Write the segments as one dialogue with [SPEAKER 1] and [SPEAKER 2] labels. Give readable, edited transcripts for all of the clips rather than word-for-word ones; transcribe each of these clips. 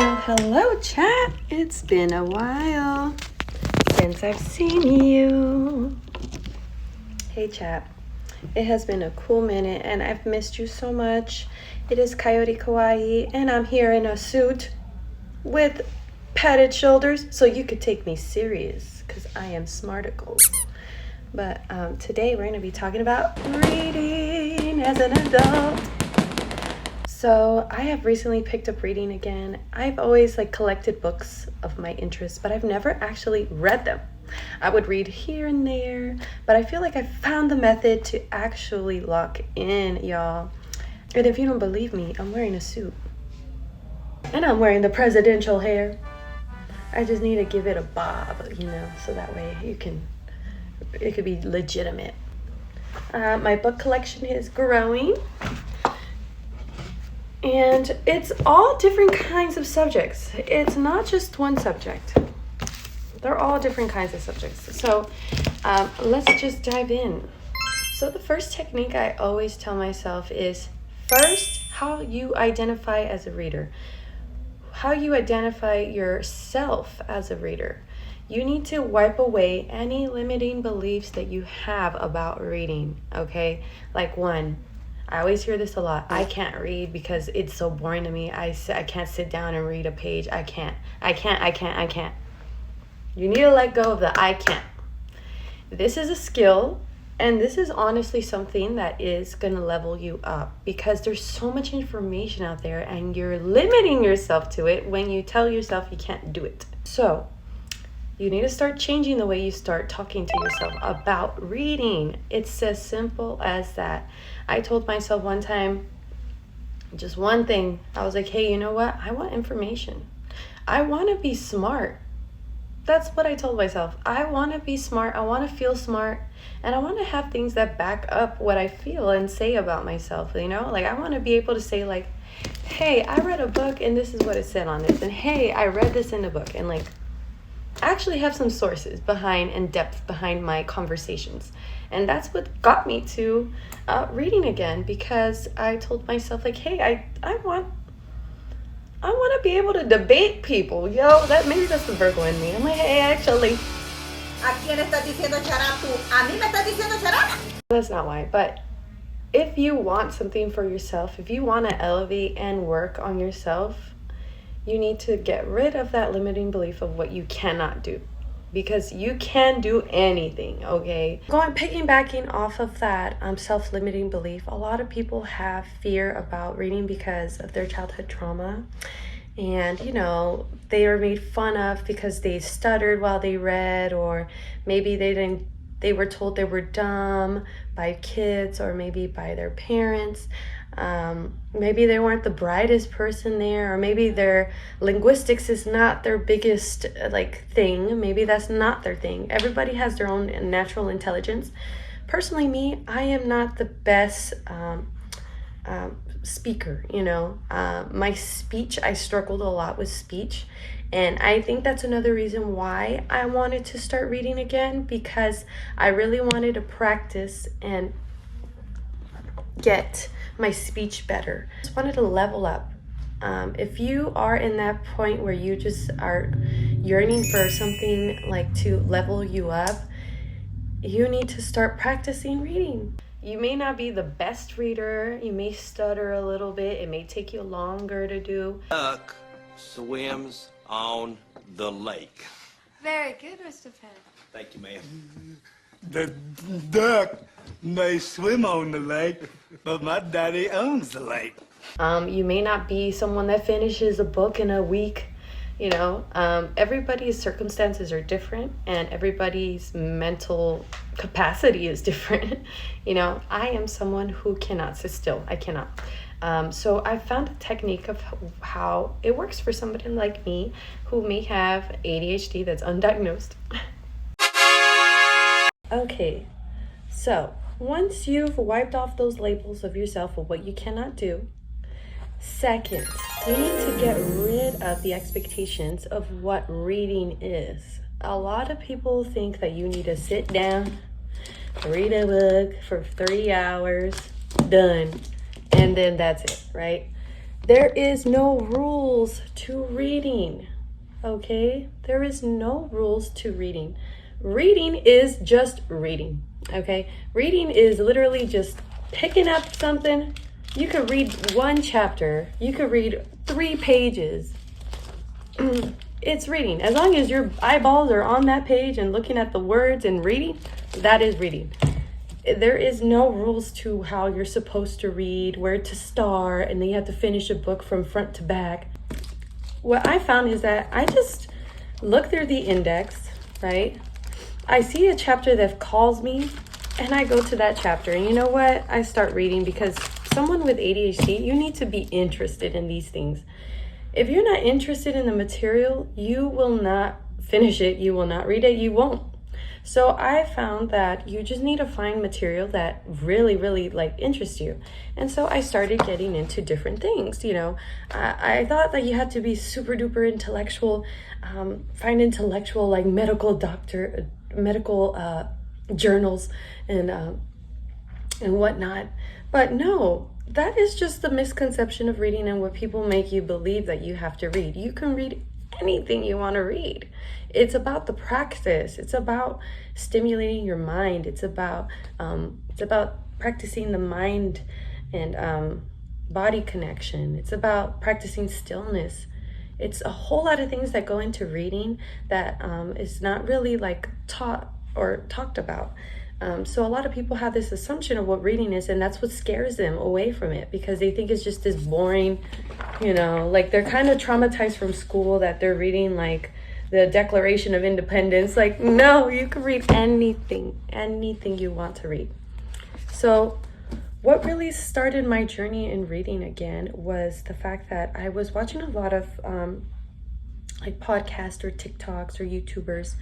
[SPEAKER 1] Hello chat. It's been a while since I've seen you. Hey chat. It has been a cool minute and I've missed you so much. It is Coyote Kawaii and I'm here in a suit with padded shoulders so you could take me serious because I am smarticles. But today we're going to be talking about reading as an adult. So I have recently picked up reading again. I've always collected books of my interest, but I've never actually read them. I would read here and there, but I feel like I found the method to actually lock in, y'all. And if you don't believe me, I'm wearing a suit. And I'm wearing the presidential hair. I just need to give it a bob, so that way it could be legitimate. My book collection is growing. And it's all different kinds of subjects. It's not just one subject. They're all different kinds of subjects. So let's just dive in. So the first technique I always tell myself is first, how you identify as a reader. How you identify yourself as a reader. You need to wipe away any limiting beliefs that you have about reading, okay? Like one, I always hear this a lot. I can't read because it's so boring to me. I can't sit down and read a page. I can't. You need to let go of the I can't. This is a skill, and this is honestly something that is going to level you up because there's so much information out there and you're limiting yourself to it when you tell yourself you can't do it. So you need to start changing the way you start talking to yourself about reading. It's as simple as that. I told myself one time, just one thing. I was like, hey, you know what? I want information. I want to be smart. That's what I told myself. I want to be smart. I want to feel smart. And I want to have things that back up what I feel and say about myself, I want to be able to say hey, I read a book and this is what it said on this. And hey, I read this in a book. And actually have some sources behind and depth behind my conversations. And that's what got me to reading again, because I told myself hey, I want to be able to debate people, maybe that's the Virgo in me. I'm like, hey, actually,
[SPEAKER 2] ¿A quién estás diciendo chará tú? ¿A mí me estás diciendo chará?
[SPEAKER 1] That's not why, but if you want something for yourself, if you want to elevate and work on yourself, you need to get rid of that limiting belief of what you cannot do, because you can do anything, okay? Piggybacking off of that self-limiting belief, a lot of people have fear about reading because of their childhood trauma. And, they are made fun of because they stuttered while they read, or maybe they were told they were dumb by kids or maybe by their parents. Maybe they weren't the brightest person there, or maybe their linguistics is not their biggest thing. Maybe that's not their thing. Everybody has their own natural intelligence. Personally, me, I am not the best speaker. My speech, I struggled a lot with speech, and I think that's another reason why I wanted to start reading again, because I really wanted to practice and get my speech better. I just wanted to level up. If you are in that point where you just are yearning for something to level you up, you need to start practicing reading. You may not be the best reader. You may stutter a little bit. It may take you longer to do.
[SPEAKER 3] Duck swims on the lake.
[SPEAKER 4] Very good, Mr. Penn.
[SPEAKER 3] Thank you, ma'am.
[SPEAKER 5] The duck may swim on the lake, but my daddy owns the lake.
[SPEAKER 1] You may not be someone that finishes a book in a week. Everybody's circumstances are different and everybody's mental capacity is different. I am someone who cannot sit still. I cannot. So I found a technique of how it works for somebody like me who may have ADHD that's undiagnosed. Okay, so once you've wiped off those labels of yourself of what you cannot do, second, you need to get rid of the expectations of what reading is. A lot of people think that you need to sit down, read a book for 3 hours, done, and then that's it, right? There is no rules to reading, okay? There is no rules to reading. Reading is just reading, okay? Reading is literally just picking up something. You could read one chapter. You could read 3 pages. It's reading. As long as your eyeballs are on that page and looking at the words and reading, that is reading. There is no rules to how you're supposed to read, where to start, and then you have to finish a book from front to back. What I found is that I just look through the index, right? I see a chapter that calls me, and I go to that chapter. And you know what? I start reading, because someone with ADHD, you need to be interested in these things. If you're not interested in the material, you will not finish it. You will not read it. You won't. So I found that you just need to find material that really, really like interests you. And so I started getting into different things. You know, I thought that you had to be super duper intellectual, find intellectual like medical journals and whatnot. But no, that is just the misconception of reading and what people make you believe that you have to read. You can read anything you want to read. It's about the practice. It's about stimulating your mind. It's about practicing the mind and body connection. It's about practicing stillness. It's a whole lot of things that go into reading that is not really like taught or talked about. So a lot of people have this assumption of what reading is, and that's what scares them away from it, because they think it's just this boring, you know, like they're kind of traumatized from school that they're reading like the Declaration of Independence. Like, no, you can read anything you want to read. So what really started my journey in reading again was the fact that I was watching a lot of like podcasts or TikToks or YouTubers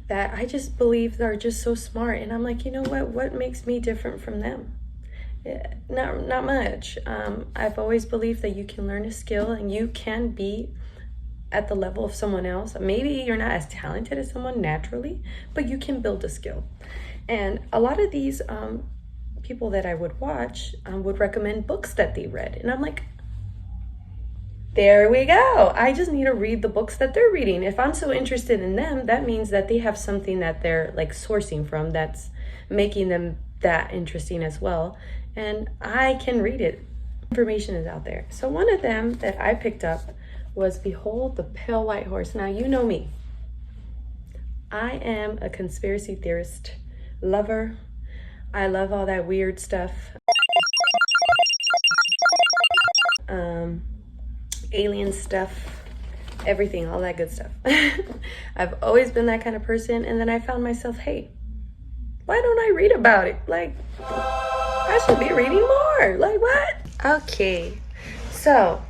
[SPEAKER 1] that I just believe are just so smart. And I'm like, you know what makes me different from them? Not much. I've always believed that you can learn a skill and you can be at the level of someone else. Maybe you're not as talented as someone naturally, but you can build a skill. And a lot of these people that I would watch would recommend books that they read. And I'm like, there we go. I just need to read the books that they're reading. If I'm so interested in them, that means that they have something that they're like sourcing from that's making them that interesting as well. And I can read it. Information is out there. So one of them that I picked up was Behold the Pale White Horse. Now, you know me. I am a conspiracy theorist lover. I love all that weird stuff. Alien stuff, everything, all that good stuff. I've always been that kind of person. And then I found myself, hey, why don't I read about it? Like, I should be reading more. Like, what? Okay, so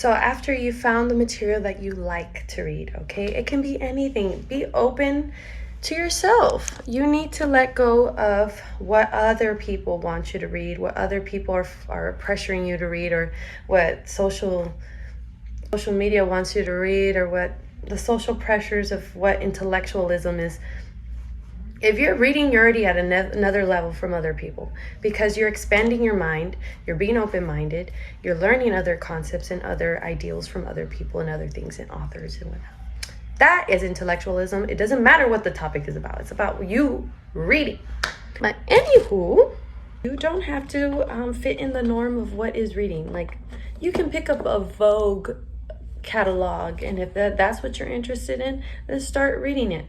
[SPEAKER 1] after you found the material that you like to read, okay, it can be anything. Be open to yourself. You need to let go of what other people want you to read, what other people are pressuring you to read, or what social media wants you to read, or what the social pressures of what intellectualism is. If you're reading, you're already at another level from other people, because you're expanding your mind, you're being open-minded, you're learning other concepts and other ideals from other people and other things and authors and whatnot. That is intellectualism. It doesn't matter what the topic is about. It's about you reading. But anywho, you don't have to fit in the norm of what is reading. Like, you can pick up a Vogue catalog, and if that's what you're interested in, then start reading it.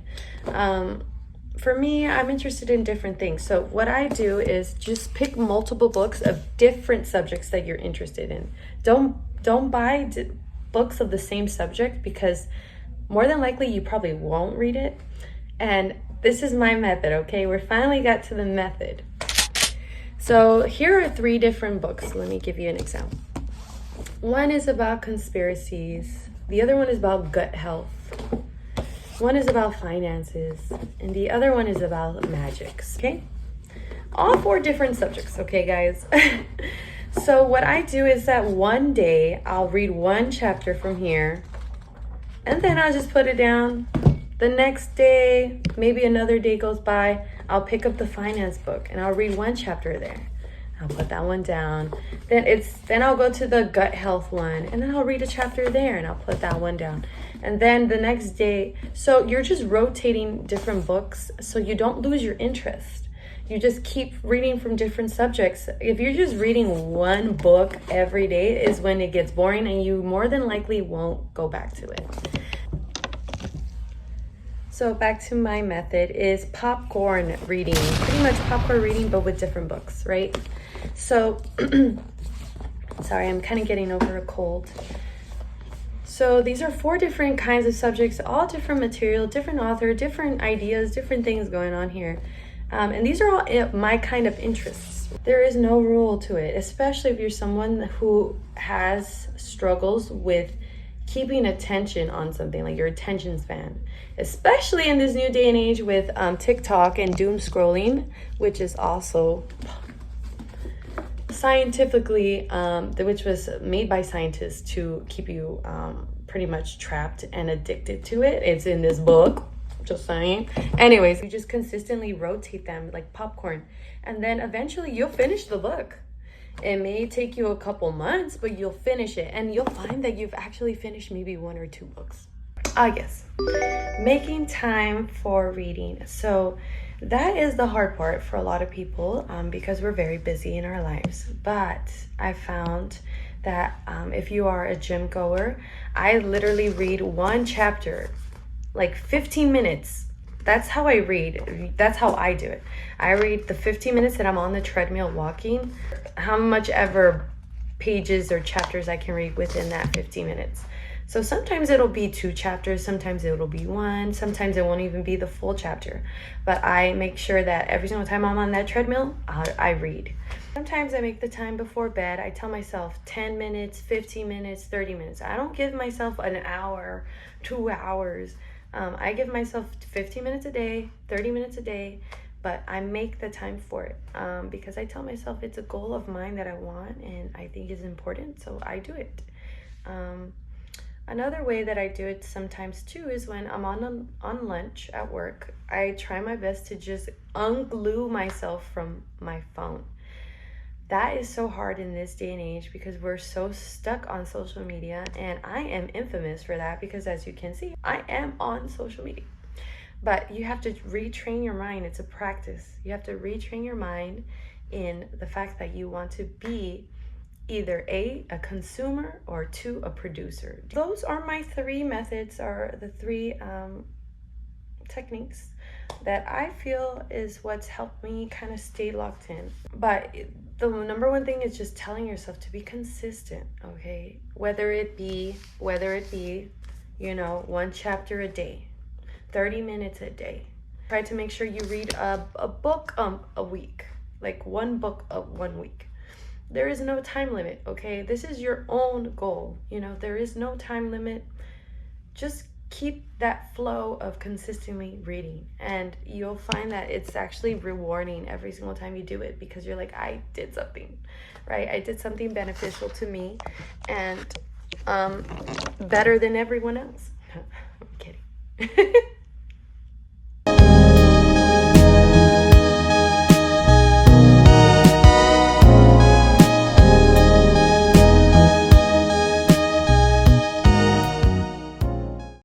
[SPEAKER 1] For me, I'm interested in different things. So what I do is just pick multiple books of different subjects that you're interested in. Don't buy books of the same subject, because more than likely you probably won't read it. And this is my method, okay? We finally got to the method. So here are 3 different books. Let me give you an example. One is about conspiracies. The other one is about gut health. One is about finances. And the other one is about magics, okay? All 4 different subjects, okay, guys? So what I do is that one day I'll read one chapter from here, and then I'll just put it down. The next day, maybe another day goes by, I'll pick up the finance book and I'll read one chapter there. I'll put that one down. Then I'll go to the gut health one, and then I'll read a chapter there, and I'll put that one down. And then the next day, so you're just rotating different books so you don't lose your interest. You just keep reading from different subjects. If you're just reading one book every day is when it gets boring, and you more than likely won't go back to it. So back to my method is popcorn reading. Pretty much popcorn reading, but with different books, right? So, sorry, I'm kind of getting over a cold. So these are 4 different kinds of subjects, all different material, different author, different ideas, different things going on here. And these are all my kind of interests. There is no rule to it, especially if you're someone who has struggles with keeping attention on something, like your attention span. Especially in this new day and age with TikTok and doom scrolling, which is also scientifically, which was made by scientists to keep you pretty much trapped and addicted to it. It's in this book, just saying. Anyways, you just consistently rotate them like popcorn, and then eventually you'll finish the book. It may take you a couple months, but you'll finish it, and you'll find that you've actually finished maybe 1 or 2 books. Yes, making time for reading. So that is the hard part for a lot of people because we're very busy in our lives. But I found that if you are a gym goer, I literally read 1 chapter, like 15 minutes. That's how I read. That's how I do it. I read the 15 minutes that I'm on the treadmill walking, how much ever pages or chapters I can read within that 15 minutes. So sometimes it'll be 2 chapters, sometimes it'll be 1, sometimes it won't even be the full chapter. But I make sure that every single time I'm on that treadmill, I read. Sometimes I make the time before bed. I tell myself 10 minutes, 15 minutes, 30 minutes. I don't give myself an hour, 2 hours. I give myself 15 minutes a day, 30 minutes a day, but I make the time for it because I tell myself it's a goal of mine that I want and I think is important, so I do it. Another way that I do it sometimes too is when I'm on lunch at work. I try my best to just unglue myself from my phone. That is so hard in this day and age because we're so stuck on social media, and I am infamous for that because, as you can see, I am on social media. But you have to retrain your mind. It's a practice. You have to retrain your mind in the fact that you want to be either a consumer, or 2, a producer. Those are my 3 methods, or the 3 techniques that I feel is what's helped me kind of stay locked in. But the number 1 thing is just telling yourself to be consistent, okay? Whether it be, 1 chapter a day, 30 minutes a day. Try to make sure you read a book a week, like 1 book 1 week. There is no time limit, okay? This is your own goal. There is no time limit. Just keep that flow of consistently reading, and you'll find that it's actually rewarding every single time you do it because you're like, I did something, right? I did something beneficial to me and better than everyone else. I'm kidding.